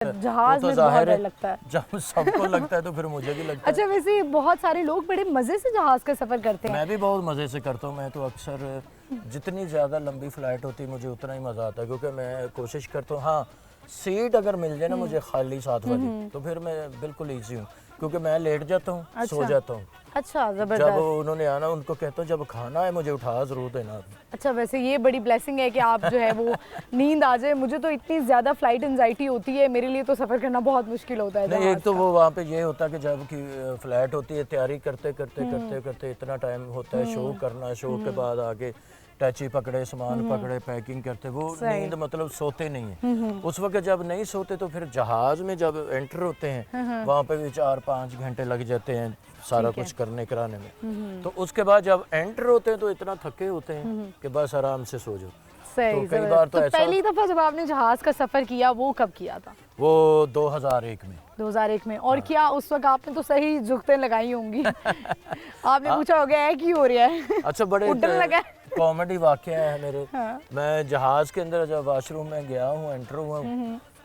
जहाज में बहुत डर लगता है। जब सबको लगता है तो फिर मुझे भी लगता है। अच्छा, वैसे बहुत सारे लोग बड़े मजे से जहाज का सफर करते हैं। मैं भी बहुत मजे से करता हूँ। मैं तो अक्सर जितनी ज़्यादा लंबी फ्लाइट होती है मुझे उतना ही मज़ा आता है, क्योंकि मैं कोशिश करता हूँ, हाँ सीट अगर मिल जाए ना मुझे खाली साथ वाली, तो फिर मैं बिल्कुल ईजी हूँ, क्योंकि मैं लेट जाता हूँ। अच्छा। सो जाता हूँ। अच्छा, जबरदस्त। जब उन्होंने आना उनको कहता हूँ जब खाना है मुझे उठा जरूर देना। अच्छा, वैसे ये बड़ी ब्लेसिंग है कि आप जो है वो नींद आ जाए। मुझे तो इतनी ज़्यादा फ्लाइट एंजाइटी होती है, मेरे लिए तो सफ़र करना बहुत मुश्किल होता है। नहीं, एक तो वो वहाँ पे ये होता है कि जब की फ्लाइट होती है तैयारी करते करते करते करते इतना टाइम होता है, शो करना, शो के बाद आगे टैची पकड़े, सामान पकड़े, पैकिंग करते, वो नींद मतलब सोते नहीं है उस वक्त। जब नहीं सोते तो फिर जहाज में जब एंटर होते हैं वहाँ पे भी 4-5 घंटे लग जाते हैं सारा कुछ करने कराने में। तो उसके बाद जब एंटर होते हैं तो इतना थके होते हैं कि बस आराम से सो जाओ। सही। तो कई बार तो ऐसा, पहली दफा जब आपने जहाज का सफर किया वो कब किया था? वो 2001 में। 2001 में। और क्या उस वक्त आपने तो सही जुगतें लगाई होंगी। आपने पूछा हो गया है कि हो रहा है। अच्छा, बड़े कॉमेडी वाकया है मेरे। हाँ। मैं जहाज के अंदर जब वॉशरूम में गया हूँ, एंटर हुआ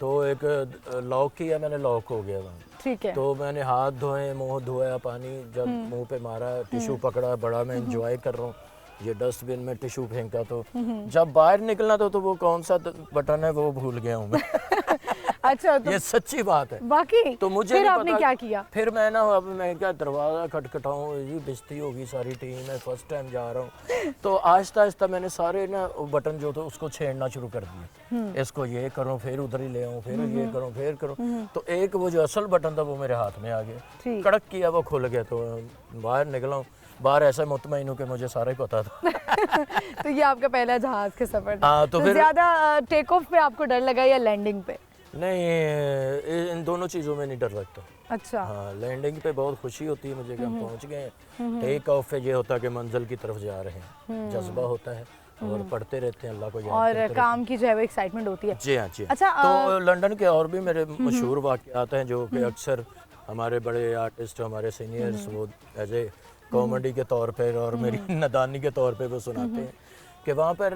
तो एक लॉक किया मैंने, लॉक हो गया वहाँ। ठीक है। तो मैंने हाथ धोए, मुंह धोया, पानी जब मुंह पे मारा, टिश्यू पकड़ा, बड़ा मैं एंजॉय कर रहा हूँ, ये डस्टबिन में टिश्यू फेंका। तो जब बाहर निकलना तो वो कौन सा बटन है वो भूल गया हूँ मैं। अच्छा, तो ये सच्ची बात है। बाकी तो मुझे फिर आपने क्या किया? फिर मैं ना, अब मैं क्या दरवाज़ा खटखटाऊँ, ये बेइज्जती होगी, सारी टीम है, फर्स्ट टाइम जा रहा हूँ। तो आहिस्ता आहिस्ता मैंने सारे ना बटन जो थे उसको छेड़ना शुरू कर दिया। इसको ये करूँ, फिर उधर ही ले आऊँ, फिर ये करूँ, फिर करूँ। तो एक वो जो असल बटन था वो मेरे हाथ में आ गया, कड़क किया, वो खुल गया। तो बाहर निकला हूँ, बाहर ऐसा मुतमईन हूँ कि मुझे सारा ही पता था। तो ये आपका पहला जहाज का सफर था। हाँ, तो फिर ज्यादा टेक ऑफ पे आपको डर लगा या लैंडिंग पे? नहीं, इन दोनों चीज़ों में नहीं डर लगता। अच्छा। हाँ, लैंडिंग पे बहुत खुशी होती है मुझे कि हम पहुंच गए हैं। टेक ऑफ पे ये होता है कि मंजिल की तरफ जा रहे हैं, जज्बा होता है और पढ़ते रहते हैं, अल्लाह को याद और करते काम की जो है वो एक्साइटमेंट होती है। जी हाँ, जी। अच्छा, तो लंदन के और भी मेरे मशहूर वाक़यात हैं जो कि अक्सर हमारे बड़े आर्टिस्ट, हमारे सीनियर्स वो एज ए कॉमेडी के तौर पर और मेरी नादानी के तौर पर वो सुनाते हैं कि वहाँ पर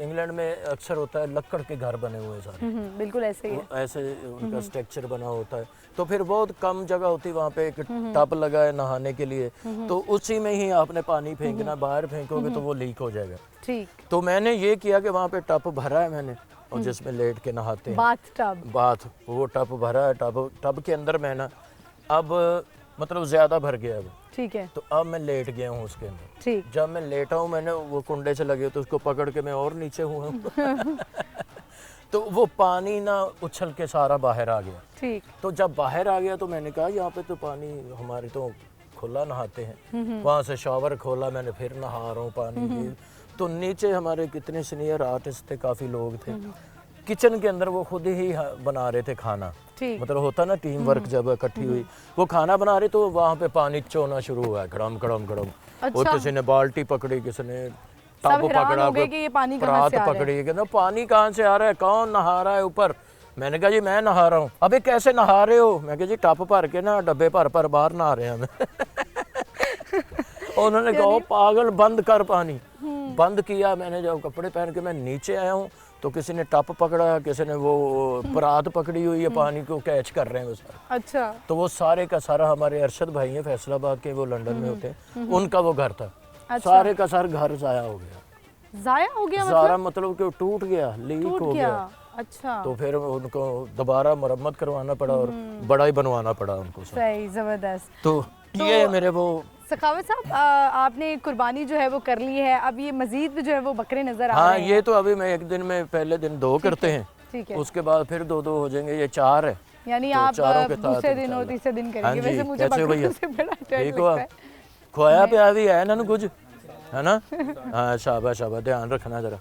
इंग्लैंड में अक्सर होता है लक्कड़ के घर बने हुए सारे। बिल्कुल ऐसे ही है। ऐसे उनका स्ट्रक्चर बना होता है। तो फिर बहुत कम जगह होती है वहाँ पे, एक टब लगा है नहाने के लिए, तो उसी में ही आपने पानी फेंकना, बाहर फेंकोगे तो वो लीक हो जाएगा। ठीक। तो मैंने ये किया कि वहाँ पे टब भरा है मैंने, और जिसमें लेट के नहाते हैं, बाथ वो टब भरा है। टब के अंदर मैं ना, अब मतलब ज्यादा भर गया है वो। ठीक है। तो अब मैं लेट गया हूँ उसके अंदर। ठीक। जब मैं लेटा हूँ, मैंने वो कुंडे से लगे तो उसको पकड़ के मैं और नीचे हुआ हूँ। तो वो पानी ना उछल के सारा बाहर आ गया। ठीक। तो जब बाहर आ गया तो मैंने कहा यहाँ पे तो पानी, हमारे तो खुला नहाते हैं। वहाँ से शावर खोला मैंने, फिर नहा रहा हूँ पानी। तो नीचे हमारे कितने सीनियर आर्टिस्ट थे, काफ़ी लोग थे। किचन के अंदर वो खुद ही बना रहे थे खाना, मतलब होता ना टीम वर्क जब इकट्ठी हुई, वो खाना बना रहे तो वहाँ पे पानी चोना शुरू हुआ, खड़म खड़म खड़म। और किसी ने बाल्टी पकड़ी, किसी ने टब पकड़ा, परात पकड़ी, कहना पानी कहाँ से आ रहा है, कौन नहा रहा है ऊपर। मैंने कहा जी मैं नहा रहा हूँ। अबे कैसे नहा रहे हो? मैं कहा जी टब भर के ना, डब्बे भर बाहर नहा रहे हैं हमें। उन्होंने कहा पागल, बंद कर पानी। बंद किया मैंने। जब कपड़े पहन के मैं नीचे आया हूँ तो किसी ने टप पकड़ा, किसी ने वो परात पकड़ी हुई है, पानी को कैच कर रहे हैं वो सारा। अच्छा। तो वो सारे का सारा, हमारे अरशद भाई हैं फैसलाबाद के, वो लंदन में होते हैं, उनका वो घर था। अच्छा। सारे का सारा घर जाया हो गया। जाया हो गया मतलब कि टूट गया, लीक हो गया। अच्छा। तो फिर उनको दोबारा मरम्मत करवाना पड़ा और बड़ा ही बनवाना पड़ा उनको। सही, जबरदस्त। तो ये मेरे वो सखावत साहब, आपने कुर्बानी जो है वो कर ली है, अब ये मजीद जो है वो बकरे नजर आ रहे हैं। हाँ, ये तो अभी मैं एक दिन में, पहले दिन 2 करते हैं। ठीक है। उसके बाद फिर 2 हो जाएंगे, ये 4 है। यानी आप दूसरे दिन और तीसरे दिन करेंगे। वैसे मुझे बकरों से बड़ा डर लगता है। खोया प्या भी है ना कुछ, है ना? हाँ, शाबाश शाबाश, ध्यान रखना जरा।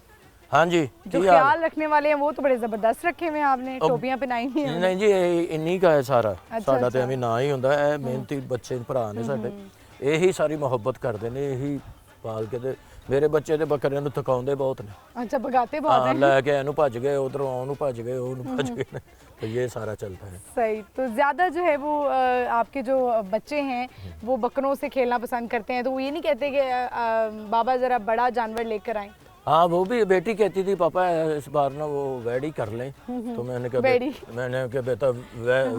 हाँ जी, जो ख्याल रखने वाले हैं वो तो बड़े जबरदस्त रखे हुए हैं आपने, टोपियां पहनाई हुई हैं। नहीं जी, इन्हीं का है सारा। साडा ते एवें ना ही हुंदा है, मेहनती बच्चे भरा ने साडे, यही सारी मोहब्बत करते हैं, यही पाल के। ते मेरे बच्चे तो बकरियां नूं थकाउंदे बहुत ने। अच्छा, भगाते बहुत हैं। लैके इनू भज गए, उधरों ओनू भज गए, ओनू भज गए। तो ये सारा चलता है। सही। तो ज्यादा जो है वो आपके जो बच्चे हैं वो बकरों से खेलना पसंद करते हैं, तो वो ये नहीं कहते कि बाबा जरा बड़ा जानवर लेकर आए? हाँ वो भी बेटी कहती थी पापा इस बार ना वो वेडी कर लें, तो मैंने कहा बेटा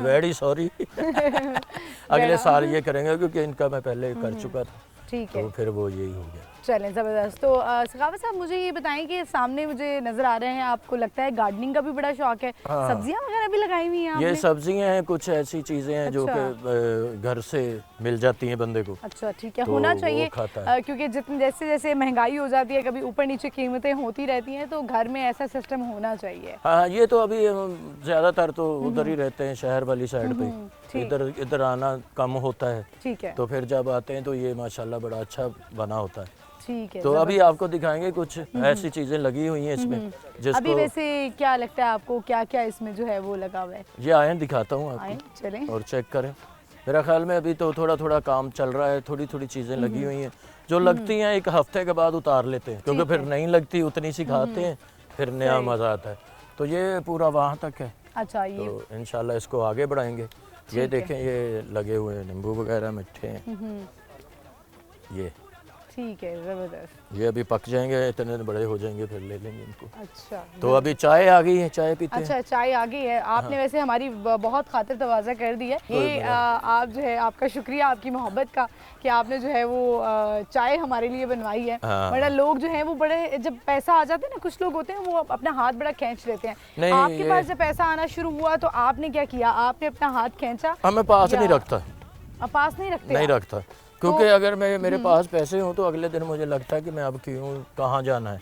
वेडी सॉरी अगले साल ये करेंगे क्योंकि इनका मैं पहले कर चुका था। ठीक है, तो फिर वो यही हो गया। चलें ज़बरदस्त। तो सखावत साहब मुझे ये बताएं कि सामने मुझे नज़र आ रहे हैं, आपको लगता है गार्डनिंग का भी बड़ा शौक है, हाँ। सब्जियां वगैरह भी लगाई हुई हैं आपने? ये सब्जियां हैं, कुछ ऐसी चीज़ें हैं जो कि घर से मिल जाती हैं बंदे को। अच्छा ठीक है, तो होना वो चाहिए खाता है। क्योंकि जितनी जैसे जैसे महंगाई हो जाती है, कभी ऊपर नीचे कीमतें होती रहती हैं, तो घर में ऐसा सिस्टम होना चाहिए। हाँ ये तो अभी ज़्यादातर तो उधर ही रहते हैं, शहर वाली साइड पे, इधर आना कम होता है। ठीक है, तो फिर जब आते हैं तो ये माशाल्लाह बड़ा अच्छा बना होता है। ठीक है। तो अभी आपको दिखाएंगे कुछ ऐसी चीजें लगी हुई हैं इसमें जिसको अभी वैसे क्या लगता है आपको, क्या क्या इसमें जो है वो लगा हुआ है? ये आए दिखाता हूँ आए आपको चलें। और चेक करें। मेरा ख्याल में अभी तो थोड़ा थोड़ा काम चल रहा है, थोड़ी थोड़ी चीजें लगी हुई हैं जो लगती हैं, एक हफ्ते के बाद उतार लेते हैं क्योंकि फिर नहीं लगती, उतनी सी खाते हैं, फिर नया मजा आता है। तो ये पूरा वहाँ तक है। अच्छा, ये तो इंशाल्लाह इसको आगे बढ़ाएंगे। ये देखें ये लगे हुए हैं नींबू वगैरह मीठे हैं ये। ठीक है, ज़बरदस्त। ये अभी पक जाएंगे, इतने बड़े हो जाएंगे, फिर ले लेंगे इनको। अच्छा, तो अभी चाय आ गई है, चाय पीते हैं। अच्छा चाय आ गई है। आपने वैसे हमारी बहुत खातिर तवाज़ा कर दी है। ये आप जो है, आपका शुक्रिया आपकी मोहब्बत का कि आपने जो है वो चाय हमारे लिए बनवाई है। बड़ा लोग जो है वो बड़े, जब पैसा आ जाता है ना, कुछ लोग होते हैं वो अपना हाथ बड़ा खींच लेते हैं। आपके पास जब पैसा आना शुरू हुआ तो आपने क्या किया? आपने अपना हाथ खींचा? हमें पास नहीं रखता। पास नहीं रखते? नहीं रखता, क्योंकि अगर मेरे पास पैसे हों तो अगले दिन मुझे लगता है कि मैं अब क्यों, कहाँ जाना है,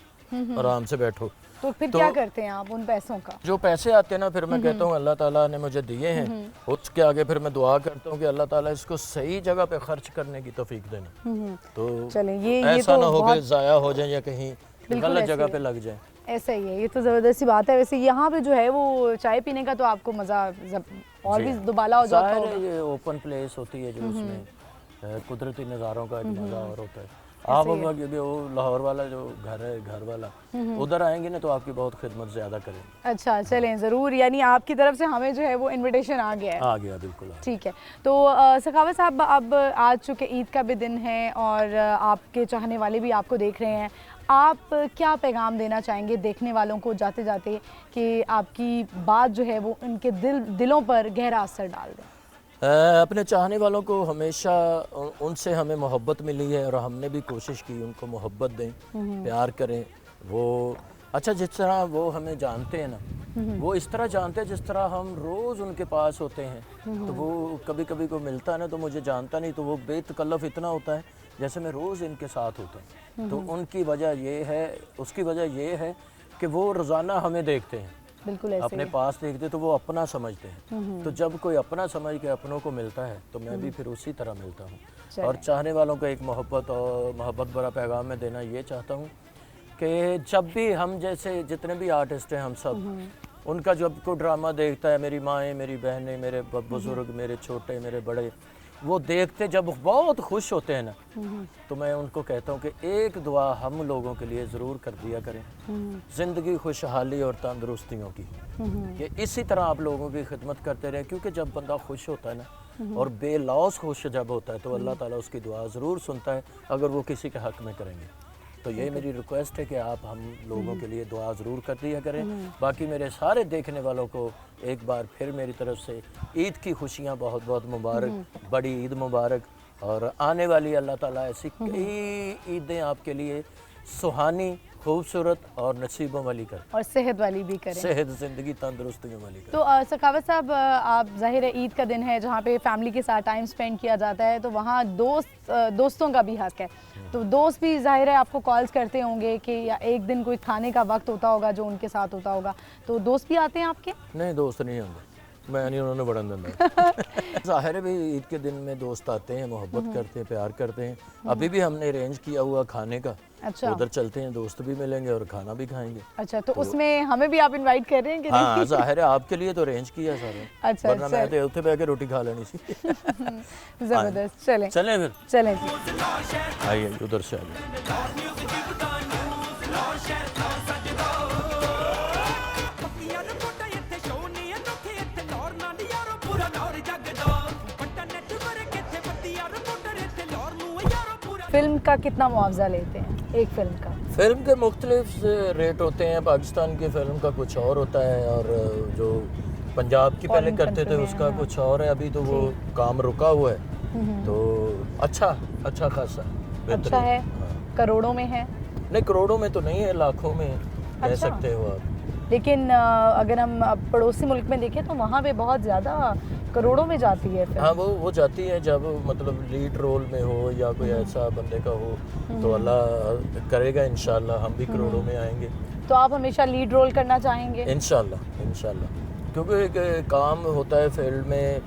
आराम से बैठो। तो फिर क्या करते हैं आप उन पैसों का? जो पैसे आते हैं ना, फिर मैं कहता हूँ अल्लाह ताला ने मुझे दिए हैं, उसके आगे फिर मैं दुआ करता हूँ कि अल्लाह ताला इसको सही जगह पे खर्च करने की तौफीक देना। तो चलें, ये ऐसा तो ना हो कि ज़ाया हो जाए या कहीं गलत जगह पे लग जाए। ऐसा ही है, ये तो ज़बरदस्त सी बात है। वैसे यहाँ पे जो है वो चाय पीने का तो आपको मज़ा और भी दुबाला हो जाता है। ये ओपन प्लेस होती है जो उसमें कुदरती नज़ारों का एक मज़ा और होता है। आप अगर वो लाहौर वाला जो घर है, घर वाला, उधर आएंगे ना तो आपकी बहुत खिदमत ज़्यादा करेंगे। अच्छा चलें, ज़रूर। यानी आपकी तरफ से हमें जो है वो इनविटेशन आ गया है? आ गया, बिल्कुल। ठीक है। तो सखावत साहब, अब आज चूँकि ईद का भी दिन है और आपके चाहने वाले भी आपको देख रहे हैं, आप क्या पैगाम देना चाहेंगे देखने वालों को जाते जाते कि आपकी बात जो है वो उनके दिलों पर गहरा असर डाल दे? अपने चाहने वालों को हमेशा उनसे हमें मोहब्बत मिली है और हमने भी कोशिश की उनको मोहब्बत दें, प्यार करें। वो अच्छा जिस तरह वो हमें जानते हैं ना, वो इस तरह जानते हैं जिस तरह हम रोज़ उनके पास होते हैं। तो वो कभी कभी को मिलता है ना तो मुझे जानता नहीं, तो वो बेतकल्लफ इतना होता है जैसे मैं रोज़ इनके साथ होता हूँ। तो उनकी वजह ये है, उसकी वजह ये है कि वो रोज़ाना हमें देखते हैं, बिल्कुल ऐसे अपने पास देखते तो वो अपना समझते हैं। तो जब कोई अपना समझ के अपनों को मिलता है तो मैं भी फिर उसी तरह मिलता हूँ। और चाहने वालों को एक मोहब्बत भरा पैगाम में देना ये चाहता हूँ कि जब भी हम जैसे जितने भी आर्टिस्ट हैं, हम सब उनका जब कोई ड्रामा देखता है, मेरी माएँ, मेरी बहनें, मेरे बुजुर्ग, मेरे छोटे, मेरे बड़े, वो देखते जब बहुत खुश होते हैं ना, तो मैं उनको कहता हूँ कि एक दुआ हम लोगों के लिए ज़रूर कर दिया करें, ज़िंदगी खुशहाली और तंदुरुस्तियों की। कि इसी तरह आप लोगों की खिदमत करते रहें, क्योंकि जब बंदा खुश होता है ना और बेलौस खुश जब होता है तो अल्लाह ताला उसकी दुआ ज़रूर सुनता है, अगर वो किसी के हक़ में करेंगे। तो ये मेरी रिक्वेस्ट है कि आप हम लोगों के लिए दुआ ज़रूर कर दिया करें। बाकी मेरे सारे देखने वालों को एक बार फिर मेरी तरफ से ईद की खुशियाँ बहुत बहुत मुबारक, बड़ी ईद मुबारक। और आने वाली अल्लाह ताला ऐसी कई ईदें आपके लिए सुहानी, खूबसूरत और नसीबों वाली कर, और सेहत वाली भी करें, सेहत, ज़िंदगी, तंदुरुस्तियों वाली कर। तो सखावत साहब, आप ज़ाहिर है ईद का दिन है जहाँ पे फैमिली के साथ टाइम स्पेंड किया जाता है, तो वहाँ दोस्तों का भी हक है। तो दोस्त भी ज़ाहिर है आपको कॉल्स करते होंगे कि या एक दिन कोई खाने का वक्त होता होगा जो उनके साथ होता होगा, तो दोस्त भी आते हैं आपके? नहीं, दोस्त नहीं होंगे, मैं नहीं, उन्होंने बड़ा देना। ज़ाहिर है भी ईद के दिन में दोस्त आते हैं, मोहब्बत करते हैं, प्यार करते हैं। अभी भी हमने अरेंज किया हुआ खाने का। अच्छा, उधर चलते हैं, दोस्त भी मिलेंगे और खाना भी खाएंगे। अच्छा, तो उसमें हमें भी आप इनवाइट कर रहे हैं कि नहीं? हाँ, ज़ाहिर है आपके लिए तो अरेंज किया सारा। अच्छा, वरना मैं तो उठे बैठ के रोटी खा लेनी थी। जबरदस्त। चलें फिर चलें, आइए उधर से आइए। फिल्म का कितना मुआवजा लेते हैं एक फिल्म का? फिल्म के मुख्तलिफ रेट होते हैं। पाकिस्तान की फ़िल्म का कुछ और होता है, और जो पंजाब की पहले Foreign करते थे country में, उसका हाँ। कुछ और है। अभी तो वो काम रुका हुआ है, तो अच्छा खासा अच्छा है, हाँ। करोड़ों में है। नहीं, करोड़ों में तो नहीं है, लाखों में कह अच्छा। सकते हो आप। लेकिन अगर हम पड़ोसी मुल्क में देखें तो वहाँ पे बहुत ज़्यादा करोड़ों में जाती है फिल्म। हाँ, वो जाती है जब मतलब लीड रोल में हो या कोई ऐसा बंदे का हो, तो अल्लाह करेगा इंशाल्लाह हम भी करोड़ों में आएंगे तो आप हमेशा लीड रोल करना चाहेंगे? इंशाल्लाह। क्योंकि एक काम होता है फील्ड में,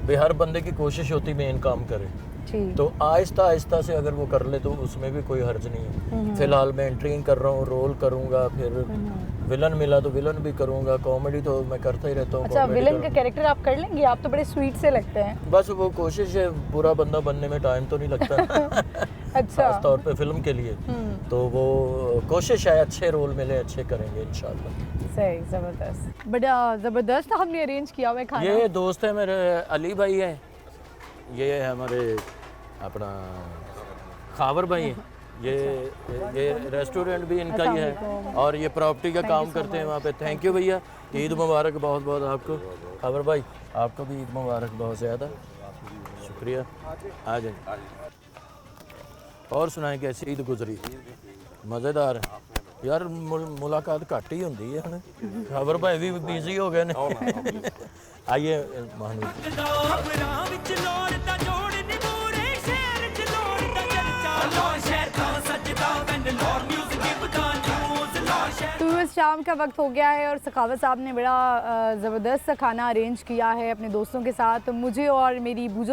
भाई हर बंदे की कोशिश होती मेन काम करे, ठीक। तो आहिस्ता आहिस्ता से अगर वो कर ले तो उसमें भी कोई हर्ज नहीं है। फिलहाल मैं एंट्रिंग कर रहा हूँ, रोल करूँगा, फिर विलन मिला तो विलन भी करूँगा, कॉमेडी तो मैं करता ही रहता हूँ। अच्छा, comedy विलन का करूँगा। कैरेक्टर आप कर लेंगे? आप तो बड़े स्वीट से लगते हैं। बस वो कोशिश है, बुरा बंदा बनने में टाइम तो नहीं लगता अच्छा। खास तौर पे फिल्म के लिए, तो वो कोशिश है अच्छे रोल मिले, अच्छे करेंगे इंशाल्लाह। सही, ज़बरदस्त। बड़ा ज़बरदस्त आपने अरेंज किया हुआ है खाना। ये दोस्त है मेरे, अली भाई है, ये है हमारे अपना खावर भाई है, ये रेस्टोरेंट भी इनका ही है, और ये प्रॉपर्टी का काम करते हैं वहाँ पे। थैंक यू भैया, ईद मुबारक बहुत बहुत आपको। खावर भाई आपको भी ईद मुबारक बहुत ज़्यादा, शुक्रिया। आ जाए और सुनाएं कैसी ईद गुजरी? मज़ेदार है यार, मुलाकात घट ही होंगी है हन। खबर भाई भी बिजी हो गए ने। आइए महानूर। तो बस शाम का वक्त हो गया है और सखावत साहब ने बड़ा ज़बरदस्त सा खाना अरेंज किया है अपने दोस्तों के साथ। मुझे और मेरी बूजो